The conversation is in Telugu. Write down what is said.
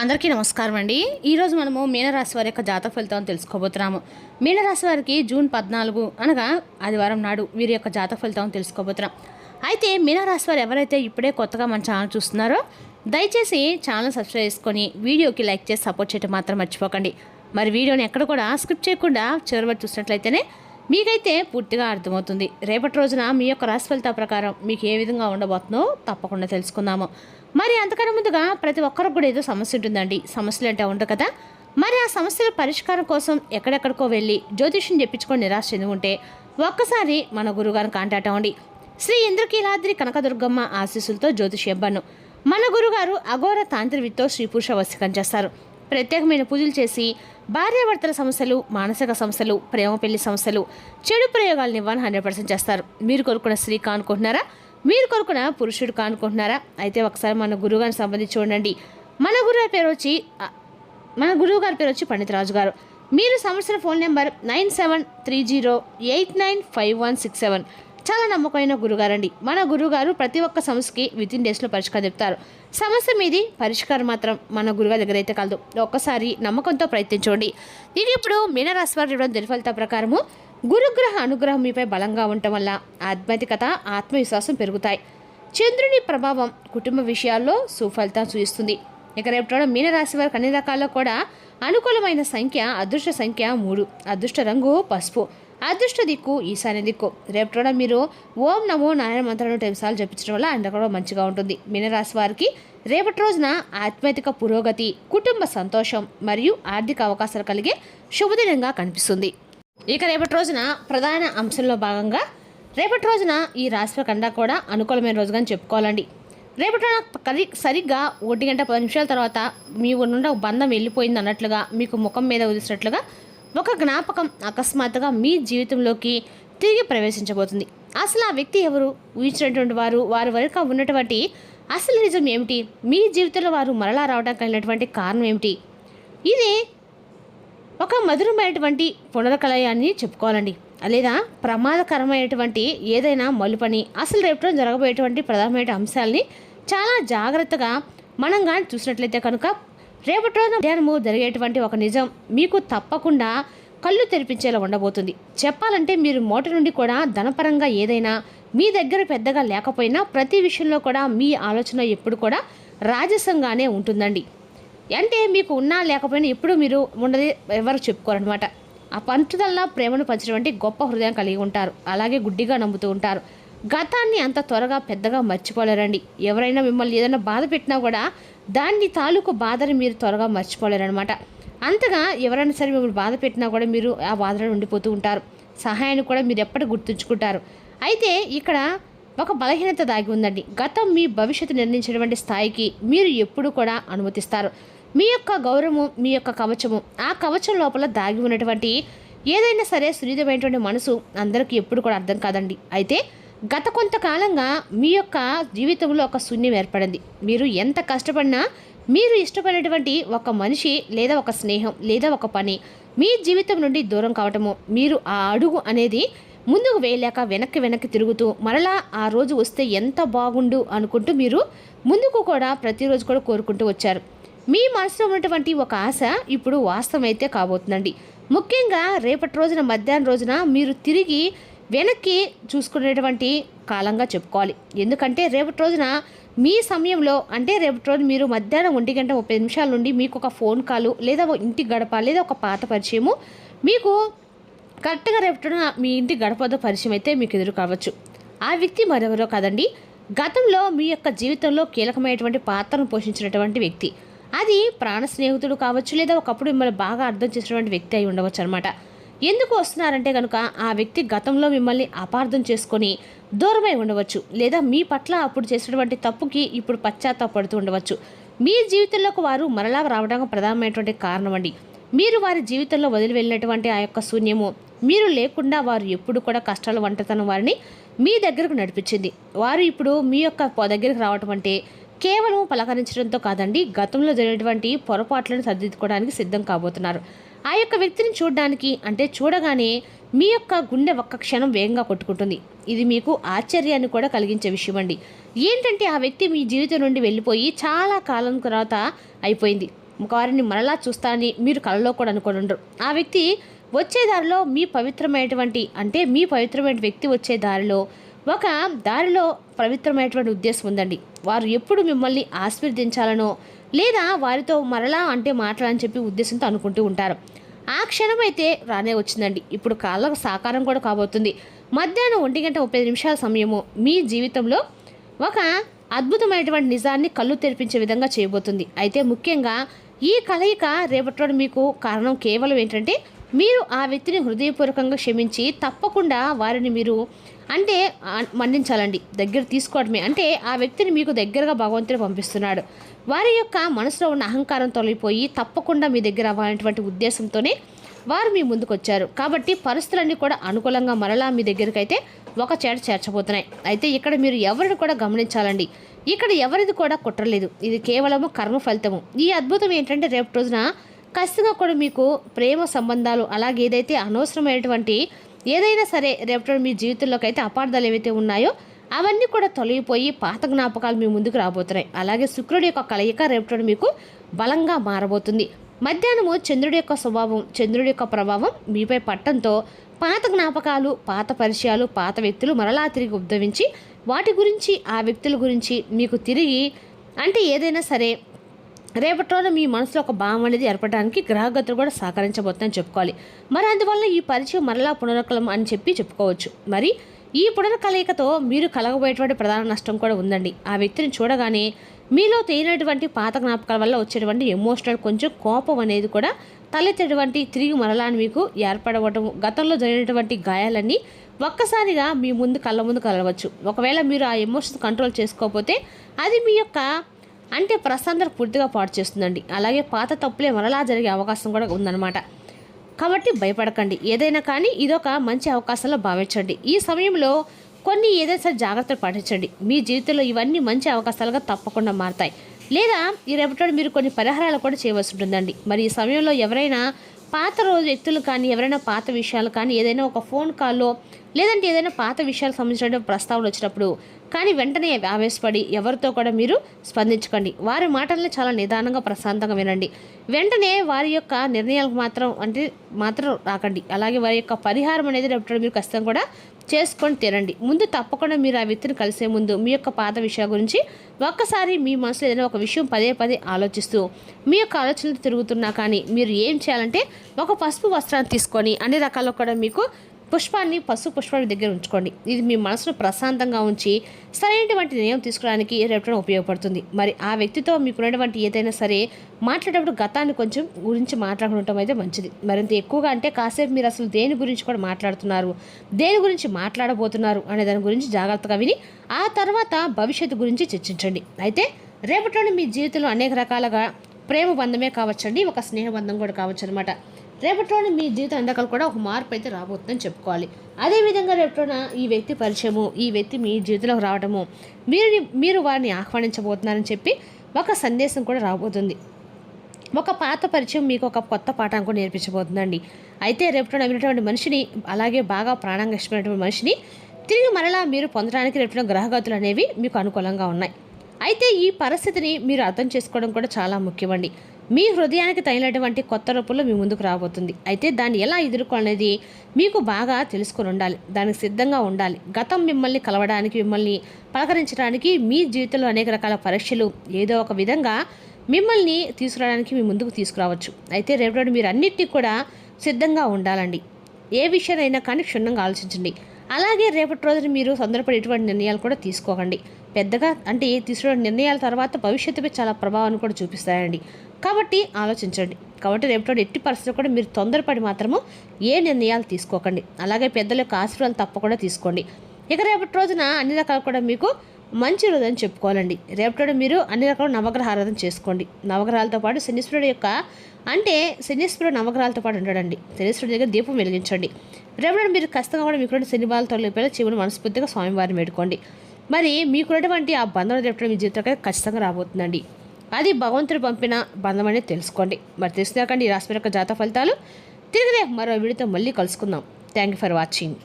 అందరికీ నమస్కారం అండి. ఈరోజు మనము మీనరాశి వారి యొక్క జాతక ఫలితాలను తెలుసుకోబోతున్నాము. మీనరాశి వారికి జూన్ 14 అనగా ఆదివారం నాడు వీరి యొక్క జాతక ఫలితాలను తెలుసుకోబోతున్నాం. అయితే మీనరాశి వారు ఎవరైతే ఇప్పుడే కొత్తగా మన ఛానల్ చూస్తున్నారో దయచేసి ఛానల్ సబ్స్క్రైబ్ చేసుకొని వీడియోకి లైక్ చేసి సపోర్ట్ చేయడం మాత్రం మర్చిపోకండి. మరి వీడియోని ఎక్కడ కూడా స్కిప్ చేయకుండా చివరి వరకు చూసినట్లయితేనే మీకైతే పూర్తిగా అర్థమవుతుంది. రేపటి రోజున మీ యొక్క రాశి ఫలితాల ప్రకారం మీకు ఏ విధంగా ఉండబోతుందో తప్పకుండా తెలుసుకుందాము. మరి అంతకన్నా ముందుగా ప్రతి ఒక్కరికి కూడా ఏదో సమస్య ఉంటుందండి. సమస్యలు అంటే ఉండవు కదా. మరి ఆ సమస్యల పరిష్కారం కోసం ఎక్కడెక్కడికో వెళ్ళి జ్యోతిష్యం చెప్పించుకొని నిరాశ చెంది ఉంటే ఒక్కసారి మన గురుగారిని కాంటాక్ట్ అవ్వండి. శ్రీ ఇంద్రకీలాద్రి కనకదుర్గమ్మ ఆశీస్సులతో జ్యోతిష్యబ్బను మన గురుగారు అఘోర తాంత్రివితో స్త్రీ పురుష వశీకరణ చేస్తారు. ప్రత్యేకమైన పూజలు చేసి భార్యాభర్తల సమస్యలు, మానసిక సమస్యలు, ప్రేమ పెళ్లి సమస్యలు, చెడు ప్రయోగాలు నివారణ 100% చేస్తారు. మీరు కోరుకున్న స్త్రీ కానుకుంటున్నారా? మీరు కోరుకున్న పురుషుడు కానుకుంటున్నారా? అయితే ఒకసారి మన గురువుగారిని సంబంధించి చూడండి. మన గురువు గారి పేరు వచ్చి పండిత రాజు గారు. మీరు సమస్యల ఫోన్ నెంబర్ 9730895167. చాలా నమ్మకమైన గురుగారండి. మన గురుగారు ప్రతి ఒక్క సమస్యకి వితిన్ డేస్లో పరిష్కారం చెప్తారు. సమస్య మీది పరిష్కారం మాత్రం మన గురుగారి దగ్గర అయితే కలదు. ఒక్కసారి నమ్మకంతో ప్రయత్నించండి. ఇది ఇప్పుడు మీనరాశి వారు ఇవ్వడం దిన ఫలితాల ప్రకారము గురుగ్రహ అనుగ్రహం మీపై బలంగా ఉండటం వల్ల ఆధ్యాత్మికత, ఆత్మవిశ్వాసం పెరుగుతాయి. చంద్రుని ప్రభావం కుటుంబ విషయాల్లో సుఫలితం చూపిస్తుంది. ఇక రేపు మీనరాశి వారికి అన్ని రకాల్లో కూడా అనుకూలమైన సంఖ్య అదృష్ట సంఖ్య 3, అదృష్ట రంగు పసుపు, అదృష్ట దిక్కు ఈశాన్య దిక్కు. రేపు మీరు ఓం నమో నారాయణ మంత్రాలను 10 సార్లు జపించడం వల్ల అన్ని కూడా మంచిగా ఉంటుంది. మీనరాశి వారికి రేపటి రోజున ఆధ్యాత్మిక పురోగతి, కుటుంబ సంతోషం మరియు ఆర్థిక అవకాశాలు కలిగే శుభదినంగా కనిపిస్తుంది. ఇక రేపటి రోజున ప్రధాన అంశంలో భాగంగా రేపటి రోజున ఈ రాశి కన్నా కూడా అనుకూలమైన రోజుగా చెప్పుకోవాలండి. రేపటి సరిగ్గా 1 గంట 10 నిమిషాల తర్వాత మీ నుండి బంధం వెళ్ళిపోయింది అన్నట్లుగా మీకు ముఖం మీద ఉదిసినట్లుగా ఒక జ్ఞాపకం అకస్మాత్తుగా మీ జీవితంలోకి తిరిగి ప్రవేశించబోతుంది. అసలు ఆ వ్యక్తి ఎవరు? ఊహించినటువంటి వారి వరకు ఉన్నటువంటి అసలు నిజం ఏమిటి? మీ జీవితంలో వారు మరలా రావడానికి కలిగినటువంటి కారణం ఏమిటి? ఇది ఒక మధురమైనటువంటి పునర్కలయాన్ని చెప్పుకోవాలండి. లేదా ప్రమాదకరమైనటువంటి ఏదైనా మలుపని, అసలు రేపు జరగబోయేటువంటి ప్రధానమైన అంశాలని చాలా జాగ్రత్తగా మనం కానీ చూసినట్లయితే కనుక రేపటి రోజున మధ్యాహ్నము జరిగేటువంటి ఒక నిజం మీకు తప్పకుండా కళ్ళు తెరిపించేలా ఉండబోతుంది. చెప్పాలంటే మీరు మోట నుండి కూడా ధనపరంగా ఏదైనా మీ దగ్గర పెద్దగా లేకపోయినా ప్రతి విషయంలో కూడా మీ ఆలోచన ఎప్పుడు కూడా రాజసంగానే ఉంటుందండి. అంటే మీకు ఉన్నా లేకపోయినా ఎప్పుడు మీరు ఉండదు ఎవరు చెప్పుకోరనమాట. ఆ పంచుదల్లా ప్రేమను పంచినటువంటి గొప్ప హృదయం కలిగి ఉంటారు. అలాగే గుడ్డిగా నమ్ముతూ ఉంటారు. గతాన్ని అంత త్వరగా పెద్దగా మర్చిపోలేరండి. ఎవరైనా మిమ్మల్ని ఏదైనా బాధ పెట్టినా కూడా దాన్ని తాలూకు బాధని మీరు త్వరగా మర్చిపోలేరనమాట. అంతగా ఎవరైనా సరే మిమ్మల్ని బాధ పెట్టినా కూడా మీరు ఆ బాధలో ఉండిపోతూ ఉంటారు. సహాయాన్ని కూడా మీరు ఎప్పటికీ గుర్తుంచుకుంటారు. అయితే ఇక్కడ ఒక బలహీనత దాగి ఉందండి. గతం మీ భవిష్యత్తు నిర్ణయించినటువంటి స్థాయికి మీరు ఎప్పుడు కూడా అనుమతిస్తారు. మీ యొక్క గౌరవము, మీ యొక్క కవచము, ఆ కవచం లోపల దాగి ఉన్నటువంటి ఏదైనా సరే సున్నితమైనటువంటి మనసు అందరికీ ఎప్పుడు కూడా అర్థం కాదండి. అయితే గత కొంతకాలంగా మీ యొక్క జీవితంలో ఒక శూన్యం ఏర్పడింది. మీరు ఎంత కష్టపడినా మీరు ఇష్టపడినటువంటి ఒక మనిషి లేదా ఒక స్నేహం లేదా ఒక పని మీ జీవితం నుండి దూరం కావటము, మీరు ఆ అడుగు అనేది ముందుకు వేయలేక వెనక్కి తిరుగుతూ మరలా ఆ రోజు వస్తే ఎంత బాగుండు అనుకుంటూ మీరు ముందుకు కూడా ప్రతిరోజు కూడా కోరుకుంటూ వచ్చారు. మీ మనసులో ఉన్నటువంటి ఒక ఆశ ఇప్పుడు వాస్తవమైతే కాబోతుందండి. ముఖ్యంగా రేపటి రోజున మధ్యాహ్నం రోజున మీరు తిరిగి వెనక్కి చూసుకునేటువంటి కాలంగా చెప్పుకోవాలి. ఎందుకంటే రేపటి రోజున మీ సమయంలో అంటే రేపటి రోజు మీరు మధ్యాహ్నం 1 గంట 30 నిమిషాల నుండి మీకు ఒక ఫోన్ కాలు లేదా ఇంటి గడప లేదా ఒక పాత పరిచయము మీకు కరెక్ట్గా రేపటి మీ ఇంటి గడపతో పరిచయం అయితే మీకు ఎదురు కావచ్చు. ఆ వ్యక్తి మరెవరో కాదండి, గతంలో మీ యొక్క జీవితంలో కీలకమైనటువంటి పాత్రను పోషించినటువంటి వ్యక్తి. అది ప్రాణ స్నేహితుడు కావచ్చు లేదా ఒకప్పుడు మిమ్మల్ని బాగా అర్థం చేసినటువంటి వ్యక్తి అయి ఉండవచ్చు అనమాట. ఎందుకు వస్తున్నారంటే కనుక ఆ వ్యక్తి గతంలో మిమ్మల్ని అపార్థం చేసుకొని దూరమై ఉండవచ్చు, లేదా మీ పట్ల అప్పుడు చేసినటువంటి తప్పుకి ఇప్పుడు పశ్చాత్తాపడుతూ ఉండవచ్చు. మీ జీవితంలోకి వారు మరలా రావడానికి ప్రధానమైనటువంటి కారణం అండి. మీరు వారి జీవితంలో వదిలి వెళ్ళినటువంటి ఆ యొక్క శూన్యము, మీరు లేకుండా వారు ఎప్పుడు కూడా కష్టాలు వంటతనం వారిని మీ దగ్గరకు నడిపించింది. వారు ఇప్పుడు మీ యొక్క దగ్గరికి రావటం అంటే కేవలం పలకరించడంతో కాదండి, గతంలో జరిగినటువంటి పొరపాట్లను సరిదిద్దుకోవడానికి సిద్ధం కాబోతున్నారు. ఆ యొక్క వ్యక్తిని చూడడానికి అంటే చూడగానే మీ యొక్క గుండె ఒక్క క్షణం వేగంగా కొట్టుకుంటుంది. ఇది మీకు ఆశ్చర్యాన్ని కూడా కలిగించే విషయం అండి. ఏంటంటే ఆ వ్యక్తి మీ జీవితం నుండి వెళ్ళిపోయి చాలా కాలం తర్వాత అయిపోయింది. వారిని మరలా చూస్తానని మీరు కలలో కూడా అనుకోని ఉండరు. ఆ వ్యక్తి వచ్చే దారిలో మీ పవిత్రమైన వ్యక్తి వచ్చే దారిలో ఒక దారిలో పవిత్రమైనటువంటి ఉద్దేశం ఉందండి. వారు ఎప్పుడు మిమ్మల్ని ఆశీర్వదించాలనో లేదా వారితో మరలా అంటే మాట్లాడని చెప్పి ఉద్దేశంతో అనుకుంటూ ఉంటారు. ఆ క్షణం అయితే రానే వచ్చిందండి. ఇప్పుడు కాళ్ళకు సాకారం కూడా కాబోతుంది. మధ్యాహ్నం 1:35 సమయము మీ జీవితంలో ఒక అద్భుతమైనటువంటి నిజాన్ని కళ్ళు తెరిపించే విధంగా చేయబోతుంది. అయితే ముఖ్యంగా ఈ కలయిక రేపటి మీకు కారణం కేవలం ఏంటంటే మీరు ఆ వ్యక్తిని హృదయపూర్వకంగా క్షమించి తప్పకుండా వారిని మీరు అంటే మన్నించాలండి. దగ్గర తీసుకోవడమే అంటే ఆ వ్యక్తిని మీకు దగ్గరగా భగవంతుడు పంపిస్తున్నాడు. వారి యొక్క మనసులో ఉన్న అహంకారం తొలగిపోయి తప్పకుండా మీ దగ్గర అవ్వాలనేటువంటి ఉద్దేశంతోనే వారు మీ ముందుకు వచ్చారు. కాబట్టి పరిస్థితులన్నీ కూడా అనుకూలంగా మరలా మీ దగ్గరికి అయితే ఒక చేట చేర్చబోతున్నాయి. అయితే ఇక్కడ మీరు ఎవరిని కూడా గమనించాలండి. ఇక్కడ ఎవరిది కూడా కుట్రలేదు. ఇది కేవలము కర్మ ఫలితము. ఈ అద్భుతం ఏంటంటే రేపు రోజున ఖచ్చితంగా కూడా మీకు ప్రేమ సంబంధాలు అలాగే ఏదైతే అనవసరమైనటువంటి ఏదైనా సరే రేపటి మీ జీవితంలోకి అయితే అపార్థాలు ఏవైతే ఉన్నాయో అవన్నీ కూడా తొలగిపోయి పాత జ్ఞాపకాలు మీ ముందుకు రాబోతున్నాయి. అలాగే శుక్రుడి యొక్క కలయిక రేపటి మీకు బలంగా మారబోతుంది. మధ్యాహ్నము చంద్రుడి యొక్క స్వభావం చంద్రుడి యొక్క ప్రభావం మీపై పట్టడంతో పాత జ్ఞాపకాలు పాత పరిచయాలు పాత వ్యక్తులు మరలా తిరిగి ఉద్భవించి వాటి గురించి ఆ వ్యక్తుల గురించి మీకు తిరిగి అంటే ఏదైనా సరే రేపటి రోజున మీ మనసులో ఒక భావం అనేది ఏర్పడడానికి గ్రహగతులు కూడా సహకరించబోతుందని చెప్పుకోవాలి. మరి అందువల్ల ఈ పరిచయం మరలా పునరుకలం అని చెప్పుకోవచ్చు. మరి ఈ పునర్కలయికతో మీరు కలగబోయేటువంటి ప్రధాన నష్టం కూడా ఉందండి. ఆ వ్యక్తిని చూడగానే మీలో తేలినటువంటి పాత జ్ఞాపకాల వల్ల వచ్చేటువంటి ఎమోషనల్ కొంచెం కోపం అనేది కూడా తలెత్తేటువంటి తిరిగి మరలా మీకు ఏర్పడవటం గతంలో జరిగినటువంటి గాయాలన్నీ ఒక్కసారిగా మీ కళ్ళ ముందు కలవచ్చు. ఒకవేళ మీరు ఆ ఎమోషన్స్ కంట్రోల్ చేసుకోకపోతే అది మీ యొక్క అంటే ప్రశాంతత పూర్తిగా పాటు చేస్తుందండి. అలాగే పాత తప్పులే మరలా జరిగే అవకాశం కూడా ఉందన్నమాట. కాబట్టి భయపడకండి. ఏదైనా కానీ ఇదొక మంచి అవకాశంలో భావించండి. ఈ సమయంలో కొన్ని ఏదైనా సరే జాగ్రత్తలు పాటించండి. మీ జీవితంలో ఇవన్నీ మంచి అవకాశాలుగా తప్పకుండా మారతాయి. లేదా ఈ రేపటి మీరు కొన్ని పరిహారాలు కూడా చేయవలసి ఉంటుందండి. మరి ఈ సమయంలో ఎవరైనా పాత రోజు వ్యక్తులు కానీ ఎవరైనా పాత విషయాలు కానీ ఏదైనా ఒక ఫోన్ కాల్లో లేదంటే ఏదైనా పాత విషయాలకు సంబంధించిన ప్రస్తావనలు వచ్చినప్పుడు కానీ వెంటనే ఆవేశపడి ఎవరితో కూడా మీరు స్పందించకండి. వారి మాటల్ని చాలా నిదానంగా ప్రశాంతంగా వినండి. వెంటనే వారి యొక్క నిర్ణయాలకు మాత్రం రాకండి. అలాగే వారి యొక్క పరిహారం అనేది రేపటి మీరు ఖచ్చితంగా కూడా చేసుకొని తీరండి. ముందు తప్పకుండా మీరు ఆ వ్యక్తిని కలిసే ముందు మీ యొక్క పాత విషయాల గురించి ఒక్కసారి మీ మనసులో ఏదైనా ఒక విషయం పదే ఆలోచిస్తూ మీ యొక్క ఆలోచనలు తిరుగుతున్నా కానీ మీరు ఏం చేయాలంటే ఒక పసుపు వస్త్రాన్ని తీసుకొని అన్ని రకాల్లో కూడా మీకు పసుపు పుష్పాన్ని దగ్గర ఉంచుకోండి. ఇది మీ మనసును ప్రశాంతంగా ఉంచి సరైనటువంటి నిర్ణయం తీసుకోవడానికి రేపటి ఉపయోగపడుతుంది. మరి ఆ వ్యక్తితో మీకున్నటువంటి ఏదైనా సరే మాట్లాడేటప్పుడు గతాన్ని కొంచెం గురించి మాట్లాడుకుంటాం అయితే మంచిది. మరింత ఎక్కువగా అంటే కాసేపు మీరు అసలు దేని గురించి కూడా మాట్లాడుతున్నారు, దేని గురించి మాట్లాడబోతున్నారు అనే దాని గురించి జాగ్రత్తగా విని ఆ తర్వాత భవిష్యత్తు గురించి చర్చించండి. అయితే రేపటిలోని మీ జీవితంలో అనేక రకాలుగా ప్రేమ బంధమే కావచ్చండి, ఒక స్నేహ బంధం కూడా కావచ్చు అనమాట. రేపటిలోని మీ జీవితం ఎందాకలు కూడా ఒక మార్పు అయితే రాబోతుందని చెప్పుకోవాలి. అదేవిధంగా రేపటిన ఈ వ్యక్తి పరిచయము ఈ వ్యక్తి మీ జీవితంలోకి రావడము మీరు వారిని ఆహ్వానించబోతున్నారని చెప్పి ఒక సందేశం కూడా రాబోతుంది. ఒక పాత పరిచయం మీకు ఒక కొత్త పాఠాన్ని కూడా నేర్పించబోతుందండి. అయితే రేపటిన వినటువంటి మనిషిని అలాగే బాగా ప్రాణంగా ఇష్టమైనటువంటి మనిషిని తిరిగి మరలా మీరు పొందడానికి రేపటిన గ్రహగతులు అనేవి మీకు అనుకూలంగా ఉన్నాయి. అయితే ఈ పరిస్థితిని మీరు అర్థం చేసుకోవడం కూడా చాలా ముఖ్యమండి. మీ హృదయానికి తగినటువంటి కొత్త రూపంలో మీ ముందుకు రాబోతుంది. అయితే దాన్ని ఎలా ఎదుర్కోవాలనేది మీకు బాగా తెలుసుకొని ఉండాలి, దానికి సిద్ధంగా ఉండాలి. గతం మిమ్మల్ని కలవడానికి మిమ్మల్ని పలకరించడానికి మీ జీవితంలో అనేక రకాల పరీక్షలు ఏదో ఒక విధంగా మిమ్మల్ని తీసుకురావడానికి మీ ముందుకు తీసుకురావచ్చు. అయితే రేపటి మీరు అన్నిటినీ కూడా సిద్ధంగా ఉండాలండి. ఏ విషయానైనా కానీ క్షుణ్ణంగా ఆలోచించండి. అలాగే రేపటి రోజున మీరు తొందరపడి ఎటువంటి నిర్ణయాలు కూడా తీసుకోకండి. పెద్దగా అంటే తీసుకునే నిర్ణయాల తర్వాత భవిష్యత్తుపై చాలా ప్రభావాన్ని కూడా చూపిస్తాయండి. కాబట్టి ఆలోచించండి. కాబట్టి రేపటి ఎట్టి పరిస్థితుల్లో కూడా మీరు తొందరపడి మాత్రము ఏ నిర్ణయాలు తీసుకోకండి. అలాగే పెద్దల యొక్క ఆశీర్వాదాలు తప్పకుండా తీసుకోండి. ఇక రేపటి రోజున అన్ని రకాలు కూడా మీకు మంచి రోజు అని చెప్పుకోవాలండి. రేపటి మీరు అన్ని రకాల నవగ్రహ ఆరాధన చేసుకోండి. నవగ్రహాలతో పాటు శనీశ్వరుడు యొక్క శనీశ్వరుడు నవగ్రహాలతో పాటు ఉండడండి. శనీశ్వరుడి దగ్గర దీపం వెలిగించండి. రేపటి మీరు ఖచ్చితంగా కూడా మీకు శనిబాల తొలగిపోయిన చివరి మనస్ఫూర్తిగా స్వామివారిని పెట్టుకోండి. మరి మీకున్నటువంటి ఆ బంధం రేపటి మీ జీవితంలో ఖచ్చితంగా రాబోతుందండి. అది భగవంతుడు పంపిన బంధం అనేది తెలుసుకోండి. మరి తెలుసుదాకండి ఈ రాశి యొక్క జాతక ఫలితాలు. తిరిగి మరో వీడియోతో మళ్ళీ కలుసుకుందాం. Thank you for watching.